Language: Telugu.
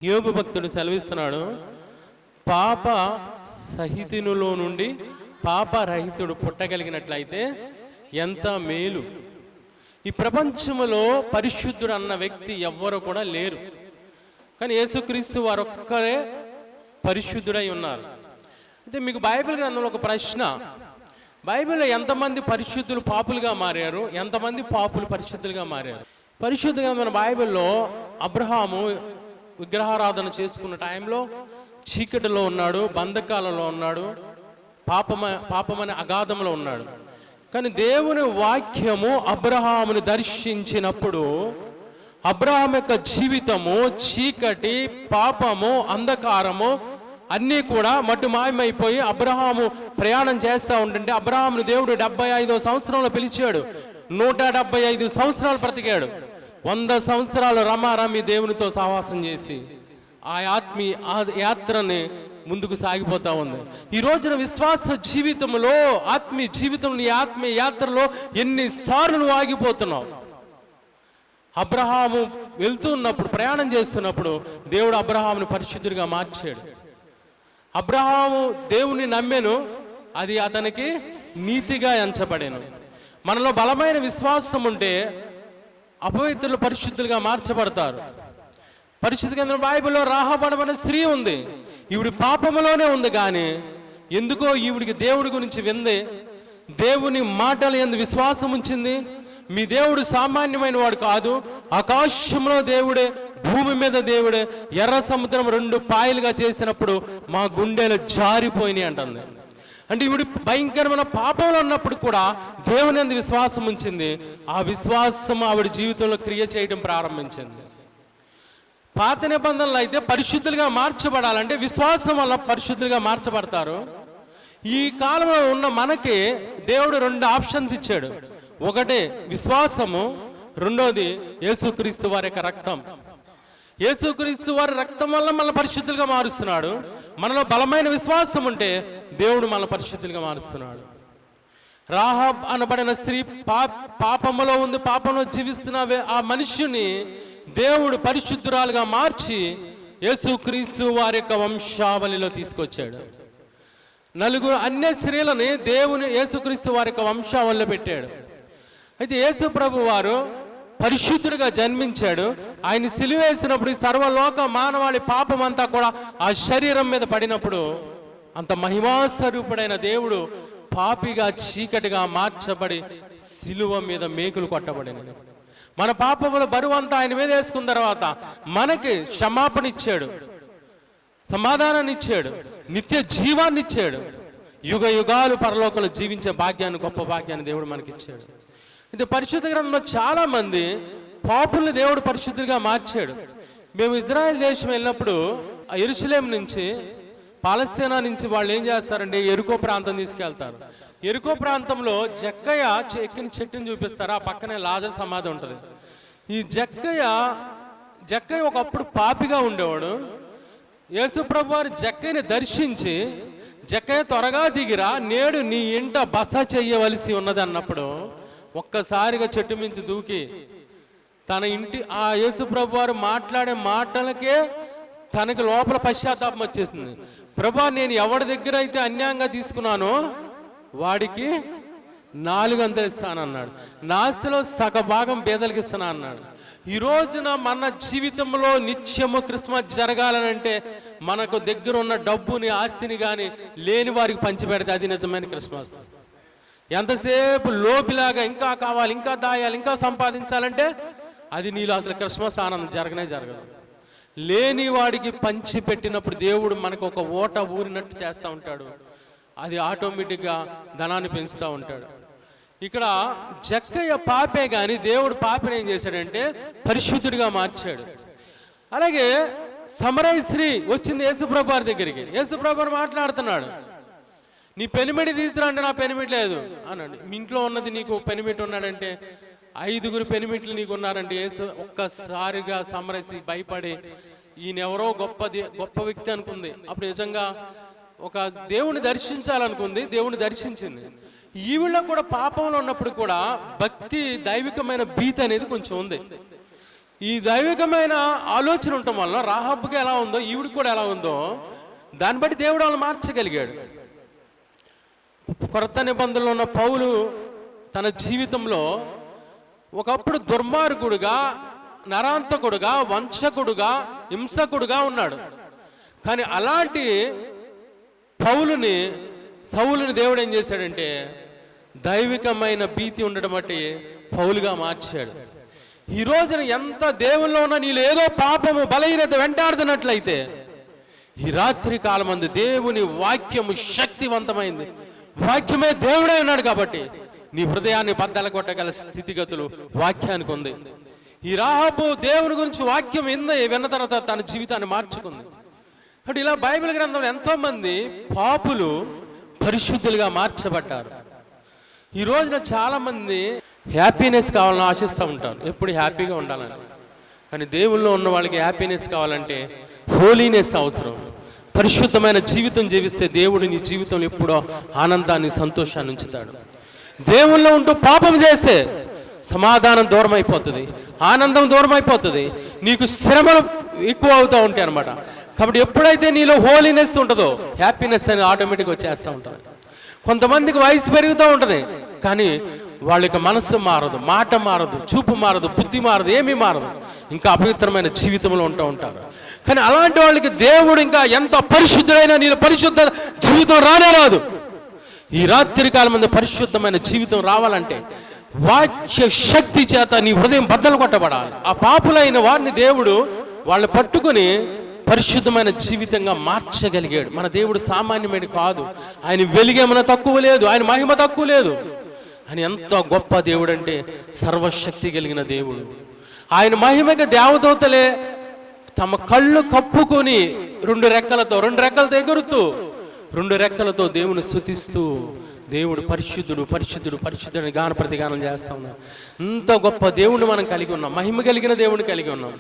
యోబు భక్తుడు సెలవిస్తున్నాడు, పాప సహితునిలో నుండి పాపరహితుడు పుట్టగలిగినట్లయితే ఎంత మేలు. ఈ ప్రపంచంలో పరిశుద్ధుడు అన్న వ్యక్తి ఎవ్వరు కూడా లేరు, కానీ యేసుక్రీస్తు వారొక్కరే పరిశుద్ధుడై ఉన్నారు. అయితే మీకు బైబిల్ గ్రంథంలో ఒక ప్రశ్న, బైబిల్లో ఎంతమంది పరిశుద్ధులు పాపులుగా మారారు, ఎంతమంది పాపులు పరిశుద్ధులుగా మారారు? పరిశుద్ధ గ్రంథం బైబిల్లో అబ్రహాము విగ్రహారాధన చేసుకున్న టైంలో చీకటిలో ఉన్నాడు, బంధకాలలో ఉన్నాడు, పాపమనే అగాధంలో ఉన్నాడు. కానీ దేవుని వాక్యము అబ్రహామును దర్శించినప్పుడు అబ్రహాం యొక్క జీవితము, చీకటి, పాపము, అంధకారము అన్నీ కూడా మటుమాయమైపోయి అబ్రహాము ప్రయాణం చేస్తూ ఉంటుంటే అబ్రహామును దేవుడు 75వ సంవత్సరంలో పిలిచాడు. 175 సంవత్సరాలు బ్రతికాడు. 100 సంవత్సరాలు రమారమి దేవునితో సహవాసం చేసి ఆ యాత్రని ముందుకు సాగిపోతా ఉంది. ఈ రోజున విశ్వాస జీవితంలో, ఆత్మీయ జీవితంలో, ఈ ఆత్మీయ యాత్రలో ఎన్నిసార్లు నువ్వు ఆగిపోతున్నావు? అబ్రహాము వెళ్తూ ఉన్నప్పుడు, ప్రయాణం చేస్తున్నప్పుడు దేవుడు అబ్రహామును పరిశుద్ధుడిగా మార్చాడు. అబ్రహాము దేవుని నమ్మెను, అది అతనికి నీతిగా ఎంచబడెను. మనలో బలమైన విశ్వాసం ఉంటే అపవిత్రులు పరిశుద్ధులుగా మార్చబడతారు. పరిశుద్ధ గ్రంథం బైబిల్లో రాహాబు స్త్రీ ఉంది, ఈవిడి పాపములోనే ఉంది, కానీ ఎందుకో ఈవిడికి దేవుడి గురించి వింది, దేవుని మాటలు యందు విశ్వాసం ఉంచింది. మీ దేవుడు సామాన్యమైన వాడు కాదు, ఆకాశంలో దేవుడే, భూమి మీద దేవుడే, ఎర్ర సముద్రం 2 పాయలుగా చేసినప్పుడు మా గుండెలు జారిపోయినాయి అంటుంది. అంటే ఈవిడ భయంకరమైన పాపంలో ఉన్నప్పుడు కూడా దేవుని యందు విశ్వాసం ఉంచింది. ఆ విశ్వాసం ఆవిడ జీవితంలో క్రియ చేయడం ప్రారంభించింది. పాత నిబంధనలు అయితే పరిశుద్ధులుగా మార్చబడాలంటే విశ్వాసం వల్ల పరిశుద్ధులుగా మార్చబడతారు. ఈ కాలంలో ఉన్న మనకి దేవుడు 2 ఆప్షన్స్ ఇచ్చాడు. ఒకటి విశ్వాసము, రెండోది యేసుక్రీస్తు వారి యొక్క రక్తం. యేసుక్రీస్తు వారి రక్తం వల్ల మనల్ని పరిశుద్ధులుగా మారుస్తున్నాడు. మనలో బలమైన విశ్వాసం ఉంటే దేవుడు మనల్ని పరిశుద్ధులుగా మారుస్తున్నాడు. రాహాబ్ అనబడిన స్త్రీ పాపములో ఉంది, పాపంలో జీవిస్తున్న ఆ మనుష్యుని దేవుడు పరిశుద్ధురాలుగా మార్చి యేసుక్రీస్తు వారి యొక్క వంశావళిలో తీసుకొచ్చాడు. 4 అన్య స్త్రీలని దేవుని యేసుక్రీస్తు వారి యొక్క వంశావళిలో పెట్టాడు. అయితే యేసు ప్రభు వారు పరిశుద్ధుడిగా జన్మించాడు. ఆయన సిలువ వేసినప్పుడు సర్వలోక మానవాళి పాపం అంతా కూడా ఆ శరీరం మీద పడినప్పుడు అంత మహిమాస్వరూపుడైన దేవుడు పాపిగా, చీకటిగా మార్చబడి సిలువ మీద మేకులు కొట్టబడినది. మన పాపముల బరువు అంతా ఆయన మీద వేసుకున్న తర్వాత మనకి క్షమాపణ ఇచ్చాడు, సమాధానాన్ని ఇచ్చాడు, నిత్య జీవాన్ని ఇచ్చాడు, యుగ యుగాలు పరలోకంలో జీవించే భాగ్యాన్ని, గొప్ప భాగ్యాన్ని దేవుడు మనకి ఇచ్చాడు. ఇది పరిశుద్ధ గ్రంథంలో చాలా మంది పాపుల్ని దేవుడు పరిశుద్ధులుగా మార్చాడు. మేము ఇజ్రాయెల్ దేశం వెళ్ళినప్పుడు యెరూషలేం నుంచి, పాలస్తీనా నుంచి వాళ్ళు ఏం చేస్తారంటే ఎరుకో ప్రాంతం తీసుకెళ్తారు. ఎరుకో ప్రాంతంలో జక్కయ్య ఎక్కిన చెట్టుని చూపిస్తారు, ఆ పక్కనే లాజరు సమాధి ఉంటుంది. ఈ జక్కయ్య ఒకప్పుడు పాపిగా ఉండేవాడు. యేసు ప్రభు వారు జక్కయ్యని దర్శించి, జక్కయ్య త్వరగా దిగిరా, నేడు నీ ఇంట బస చెయ్యవలసి ఉన్నది అన్నప్పుడు ఒక్కసారిగా చెట్టు మించి దూకి తన ఇంటి ఆ యేసు ప్రభు వారు మాట్లాడే మాటలకే తనకి లోపల పశ్చాత్తాపం వచ్చేసింది. ప్రభా, నేను ఎవరి దగ్గర అయితే అన్యాయంగా తీసుకున్నానో వాడికి 4 అంతలు ఇస్తానన్నాడు, నాస్తిలో సగభాగం పేదలకు ఇస్తాను అన్నాడు. ఈ రోజున మన జీవితంలో నిత్యము క్రిస్మస్ జరగాలనంటే మనకు దగ్గర ఉన్న డబ్బుని, ఆస్తిని కానీ లేని వారికి పంచిపెడితే అది నిజమైన క్రిస్మస్. ఎంతసేపు లోపిలాగా ఇంకా కావాలి, ఇంకా దాయాలి, ఇంకా సంపాదించాలంటే అది నీలో అసలు క్రిస్మస్ ఆనందం జరగదు. లేని వాడికి పంచి పెట్టినప్పుడు దేవుడు మనకు ఒక ఓట ఊరినట్టు చేస్తూ ఉంటాడు. అది ఆటోమేటిక్గా ధనాన్ని పెంచుతూ ఉంటాడు. ఇక్కడ జక్కయ్య పాపే, కానీ దేవుడు పాపని ఏం చేశాడంటే పరిశుద్ధుడిగా మార్చాడు. అలాగే సమరయ స్త్రీ వచ్చింది యేసుప్రభు వారి దగ్గరికి. యేసుప్రభు వారు మాట్లాడుతున్నాడు, నీ పెనిమిటి తీసుకురా అంటే నా పెనిమిటి లేదు అన్నాడు. మీ ఇంట్లో ఉన్నది నీకు పెనిమిటి ఉన్నాడంటే 5 పెనిమిట్లు నీకు ఉన్నారంటే యేసు ఒక్కసారిగా సమరసి భయపడి ఈయనెవరో గొప్ప వ్యక్తి అనుకుంది. అప్పుడు నిజంగా ఒక దేవుని దర్శించాలనుకుంది, దేవుని దర్శించింది. ఈవిళ్ళ కూడా పాపంలో ఉన్నప్పుడు కూడా భక్తి, దైవికమైన భీతి అనేది కొంచెం ఉంది. ఈ దైవికమైన ఆలోచన ఉండటం వల్ల రాహాబుకి ఎలా ఉందో ఈవిడికి కూడా ఎలా ఉందో దాన్ని బట్టి దేవుడు వాళ్ళని మార్చగలిగాడు. కొత్త నిబంధనలో ఉన్న పౌలు తన జీవితంలో ఒకప్పుడు దుర్మార్గుడుగా, నరాంతకుడుగా, వంచకుడుగా, హింసకుడుగా ఉన్నాడు. కానీ అలాంటి సౌలుని దేవుడు ఏం చేశాడంటే దైవికమైన భీతి ఉండడం బట్టి పౌలుగా మార్చాడు. ఈ రోజున ఎంత దేవుల్లో ఉన్నా నీళ్ళు ఏదో పాపము బలహీనత వెంటాడుతున్నట్లయితే ఈ రాత్రి కాలమందు దేవుని వాక్యము శక్తివంతమైంది. వాక్యమే దేవుడే ఉన్నాడు కాబట్టి నీ హృదయాన్ని బద్దలు కొట్టగల స్థితిగతులు వాక్యానికి ఉంది. ఈ రాహాబు దేవుని గురించి వాక్యం విన్న తర్వాత తన జీవితాన్ని మార్చుకుంది. కాబట్టి ఇలా బైబిల్ గ్రంథంలో ఎంతో మంది పాపులు పరిశుద్ధులుగా మార్చబడ్డారు. ఈ రోజున చాలా మంది హ్యాపీనెస్ కావాలని ఆశిస్తూ ఉంటారు, ఎప్పుడు హ్యాపీగా ఉండాలని. కానీ దేవుల్లో ఉన్న వాళ్ళకి హ్యాపీనెస్ కావాలంటే హోలీనెస్ అవసరం. పరిశుద్ధమైన జీవితం జీవిస్తే దేవుడు నీ జీవితంలో ఎప్పుడో ఆనందాన్ని, సంతోషాన్ని ఉంచుతాడు. దేవుల్లో ఉంటూ పాపం చేస్తే సమాధానం దూరం అయిపోతుంది, ఆనందం దూరం అయిపోతుంది, నీకు శ్రమలు ఎక్కువ అవుతూ ఉంటాయి అన్నమాట. కాబట్టి ఎప్పుడైతే నీలో హోలీనెస్ ఉంటుందో హ్యాపీనెస్ అనేది ఆటోమేటిక్గా వచ్చేస్తూ ఉంటుంది. కొంతమందికి వయసు పెరుగుతూ ఉంటుంది కానీ వాళ్ళకి మనస్సు మారదు, మాట మారదు, చూపు మారదు, బుద్ధి మారదు, ఏమీ మారదు, ఇంకా అపవిత్రమైన జీవితంలో ఉంటూ ఉంటారు. కానీ అలాంటి వాళ్ళకి దేవుడు ఇంకా ఎంత పరిశుద్ధుడైనా నీళ్ళు పరిశుద్ధ జీవితం రాదు. ఈ రాత్రి కాలం మంది పరిశుద్ధమైన జీవితం రావాలంటే వాక్య శక్తి చేత నీ హృదయం బద్దలు కొట్టబడాలి. ఆ పాపులైన వారిని దేవుడు వాళ్ళని పట్టుకుని పరిశుద్ధమైన జీవితంగా మార్చగలిగాడు. మన దేవుడు సామాన్యమైన కాదు, ఆయన వెలుగేమన్నా తక్కువ లేదు, ఆయన మహిమ తక్కువ లేదు. ఆయన ఎంత గొప్ప దేవుడు అంటే సర్వశక్తి కలిగిన దేవుడు. ఆయన మహిమకి దేవదూతలే తమ కళ్ళు కప్పుకొని రెండు రెక్కలతో ఎగురుతూ రెండు రెక్కలతో దేవుని స్తుతిస్తూ దేవుడు పరిశుద్ధుడు పరిశుద్ధుడు పరిశుద్ధుడిని గాన ప్రతిగానం చేస్తా ఉన్నాం. ఇంత గొప్ప దేవుడిని మనం కలిగి ఉన్నాం, మహిమ కలిగిన దేవుడిని కలిగి ఉన్నాం.